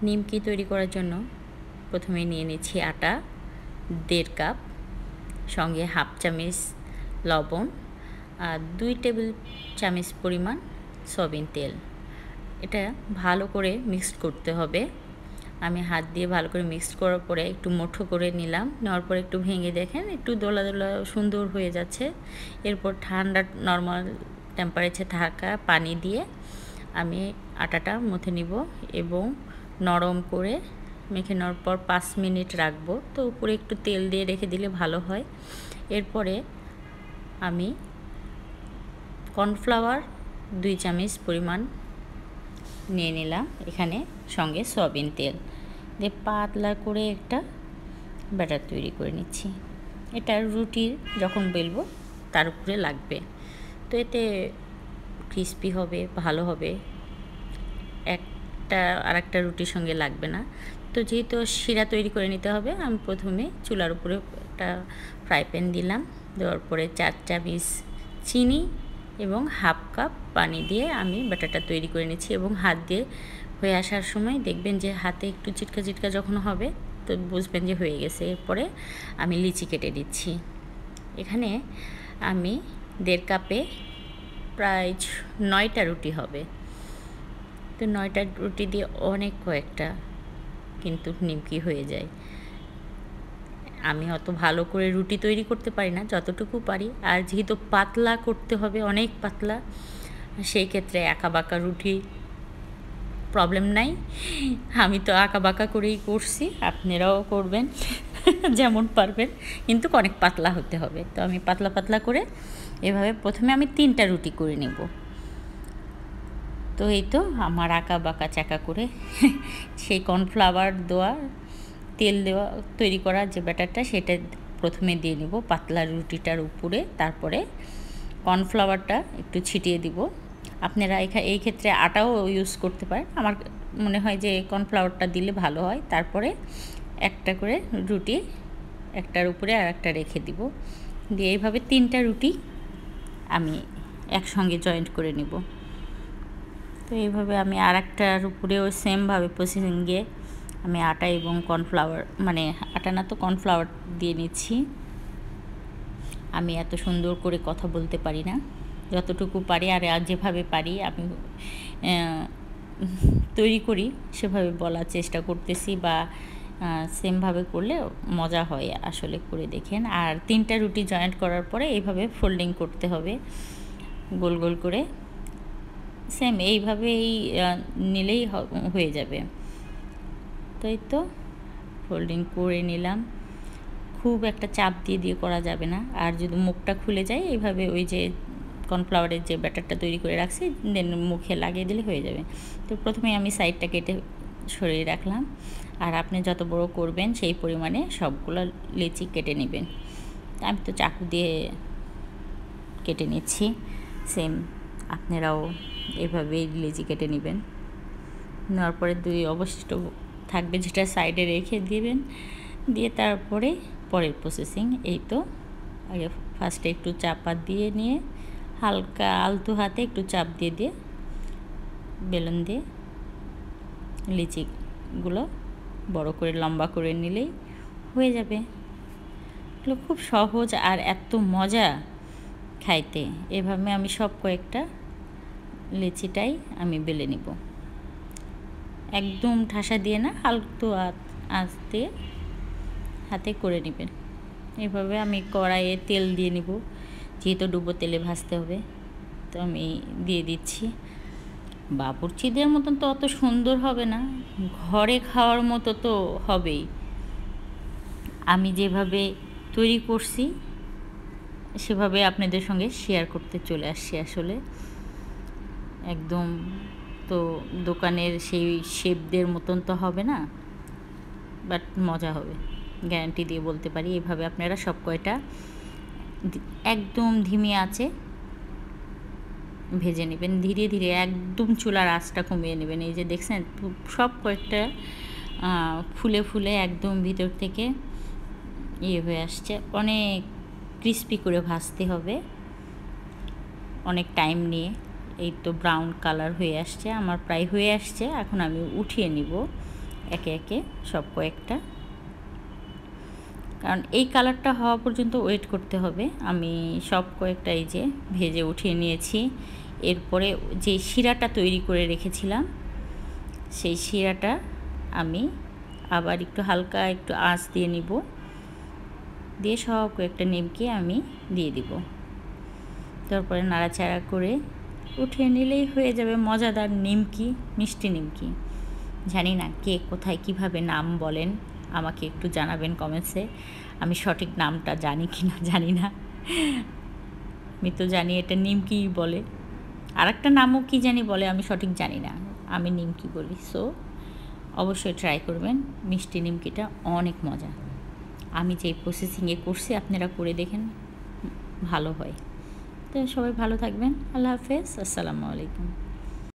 নিমকি তৈরি করার জন্য প্রথমে নিয়ে নিচ্ছি আটা 1.5 কাপ, সঙ্গে হাফ চামচ লবণ আর 2 টেবিল চামচ পরিমাণ সয়াবিন তেল। এটা ভালো করে মিক্সড করতে হবে। আমি হাত দিয়ে ভালো করে মিক্সড করার পরে একটু মুঠো করে নিলাম, নেওয়ার পরে একটু ভেঙে দেখেন একটু দোলা দোলা সুন্দর হয়ে যাচ্ছে। এরপর ঠান্ডা নর্মাল টেম্পারেচারে থাকা পানি দিয়ে আমি আটাটা মুথে নিব এবং নরম করে মেখে নেওয়ার পর 5 মিনিট রাখবো। তো উপরে একটু তেল দিয়ে রেখে দিলে ভালো হয়। এরপরে আমি কর্নফ্লাওয়ার 2 চামচ পরিমাণ নিয়ে নিলাম, এখানে সঙ্গে সয়াবিন তেল দিয়ে পাতলা করে একটা ব্যাটার তৈরি করে নিচ্ছি। এটা রুটির যখন বেলবো তার উপরে লাগবে, তো এতে ক্রিস্পি হবে, ভালো হবে, একটা আর একটা রুটির সঙ্গে লাগবে না। তো যেহেতু শিরা তৈরি করে নিতে হবে, আমি প্রথমে চুলার উপরে একটা ফ্রাই প্যান দিলাম, দেওয়ার পরে 4 চামচ চিনি এবং হাফ কাপ পানি দিয়ে আমি ব্যাটারটা তৈরি করে নিচ্ছি। এবং হাত দিয়ে হয়ে আসার সময় দেখবেন যে হাতে একটু চিটকা চিটকা যখন হবে তো বুঝবেন যে হয়ে গেছে। এরপরে আমি লিচি কেটে দিচ্ছি। এখানে আমি 1.5 কাপে প্রায় 9টা রুটি হবে। তো 9টা রুটি দিয়ে অনেক কয়েকটা কিন্তু নিমকি হয়ে যায়। আমি অত ভালো করে রুটি তৈরি করতে পারি না, যতটুকু পারি। আর যেহেতু পাতলা করতে হবে, অনেক পাতলা, সেই ক্ষেত্রে আঁকাবাঁকা রুটি প্রবলেম নাই। আমি তো আঁকাবাঁকা করেই করছি, আপনারাও করবেন যেমন পারবেন, কিন্তু অনেক পাতলা হতে হবে। তো আমি পাতলা পাতলা করে এভাবে প্রথমে আমি 3টা রুটি করে নেব। তো এই তো আমার আঁকাবাঁকা চাকা করে সেই কর্নফ্লাওয়ার দেওয়া তেল দেওয়া তৈরি করা যে ব্যাটারটা, সেটা প্রথমে দিয়ে নিব পাতলা রুটিটার উপরে। তারপরে কর্নফ্লাওয়ারটা একটু ছিটিয়ে দিব। আপনারা এই ক্ষেত্রে আটাও ইউজ করতে পারেন, আমার মনে হয় যে কর্নফ্লাওয়ারটা দিলে ভালো হয়। তারপরে একটা করে রুটি একটার উপরে আর একটা রেখে দিব, দিয়ে এইভাবে 3টা রুটি আমি একসঙ্গে জয়েন্ট করে নেব। তো এইভাবে আমি আর একটার উপরেও সেমভাবে প্রসেসিংয়ে আমি আটা এবং কর্নফ্লাওয়ার, মানে আটা না তো কর্নফ্লাওয়ার দিয়ে নিচ্ছি। আমি এত সুন্দর করে কথা বলতে পারি না, যতটুকু পারি আর যেভাবে পারি আমি তৈরি করি সেভাবে বলার চেষ্টা করতেছি, বা সেমভাবে করলে মজা হয় আসলে, করে দেখেন। আর 3টা রুটি জয়েন্ট করার পরে এইভাবে ফোল্ডিং করতে হবে গোল গোল করে, সেম এইভাবেই নিলেই হয়ে যাবে। তাই তো ফোল্ডিং করে নিলাম। খুব একটা চাপ দিয়ে দিয়ে করা যাবে না, আর যদি মুখটা খুলে যায় এইভাবে ওই যে কর্নফ্লাওয়ারের যে ব্যাটারটা তৈরি করে রাখছি দেন মুখে লাগিয়ে দিলে হয়ে যাবে। তো প্রথমে আমি সাইডটা কেটে সরিয়ে রাখলাম, আর আপনি যত বড় করবেন সেই পরিমাণে সবগুলো লিচি কেটে নেবেন। আমি তো চাকু দিয়ে কেটে নিচ্ছি, সেম আপনারাও এভাবেই লিচি কেটে নেবেন। নেওয়ার পরে 2 অবশিষ্ট থাকবে যেটা সাইডে রেখে দিবেন, দিয়ে তারপরে পরের প্রসেসিং। এই তো আগে ফার্স্টে একটু চাপা দিয়ে নিয়ে হালকা আলতো হাতে একটু চাপ দিয়ে দিয়ে বেলুন দিয়ে লিচিগুলো বড় করে লম্বা করে নিলেই হয়ে যাবে। এগুলো খুব সহজ আর এত মজা খাইতে। এভাবে আমি সব কয়েকটা লিচিটাই আমি বেলে নিব, একদম ঠাসা দিয়ে না, আলতো আঁচ দিয়ে হাতে করে নেবেন। এভাবে আমি কড়াইয়ে তেল দিয়ে নিব, যেহেতু ডুবো তেলে ভাজতে হবে। তো আমি দিয়ে দিচ্ছি। বাবুর্চিদের মতন তো অত সুন্দর হবে না, ঘরে খাওয়ার মতো তো হবেই। আমি যেভাবে তৈরি করছি সেভাবে আপনাদের সঙ্গে শেয়ার করতে চলে আসছি। আসলে একদম তো দোকানের সেই শেফদের মতন তো হবে না, বাট মজা হবে, গ্যারান্টি দিয়ে বলতে পারি। এভাবে আপনারা সব কয়টা একদম ধিমি আঁচে ভেজে নেবেন, ধীরে ধীরে একদম চুলার আঁচটা কমিয়ে নেবেন। এই যে দেখছেন সব কয়েকটা ফুলে ফুলে একদম ভিতর থেকে হয়ে আসছে। অনেক ক্রিস্পি করে ভাজতে হবে, অনেক টাইম নিয়ে। এই তো ব্রাউন কালার হয়ে আসছে, আমার প্রায় হয়ে আসছে। এখন আমি উঠিয়ে নিব। একে একে সব কয়েকটা, কারণ এই কালারটা হওয়া পর্যন্ত ওয়েট করতে হবে। আমি সব কয়েকটা এই যে ভেজে উঠিয়ে নিয়েছি। এরপরে যে শিরাটা তৈরি করে রেখেছিলাম সেই শিরাটা আমি আবার একটু হালকা একটু আঁচ দিয়ে নিব, দিয়ে সব কয়েকটা নিমকি আমি দিয়ে দিব। তারপরে নাড়াচাড়া করে উঠিয়ে নিলেই হয়ে যাবে মজাদার নিমকি, মিষ্টি নিমকি। জানি না কে কোথায় কিভাবে নাম বলেন, আমাকে একটু জানাবেন কমেন্টসে। আমি সঠিক নামটা জানি কি না জানি না। আমি তো জানি এটা নিমকিই বলে, আর একটা নামও কি জানি বলে, আমি সঠিক জানি না, আমি নিমকি বলি। সো অবশ্যই ট্রাই করবেন, মিষ্টি নিমকিটা অনেক মজা। আমি যে প্রসেসিংয়ে করছি আপনারা করে দেখেন, ভালো হয়। তো সবাই ভালো থাকবেন। আল্লাহ হাফেজ, আসসালামু আলাইকুম।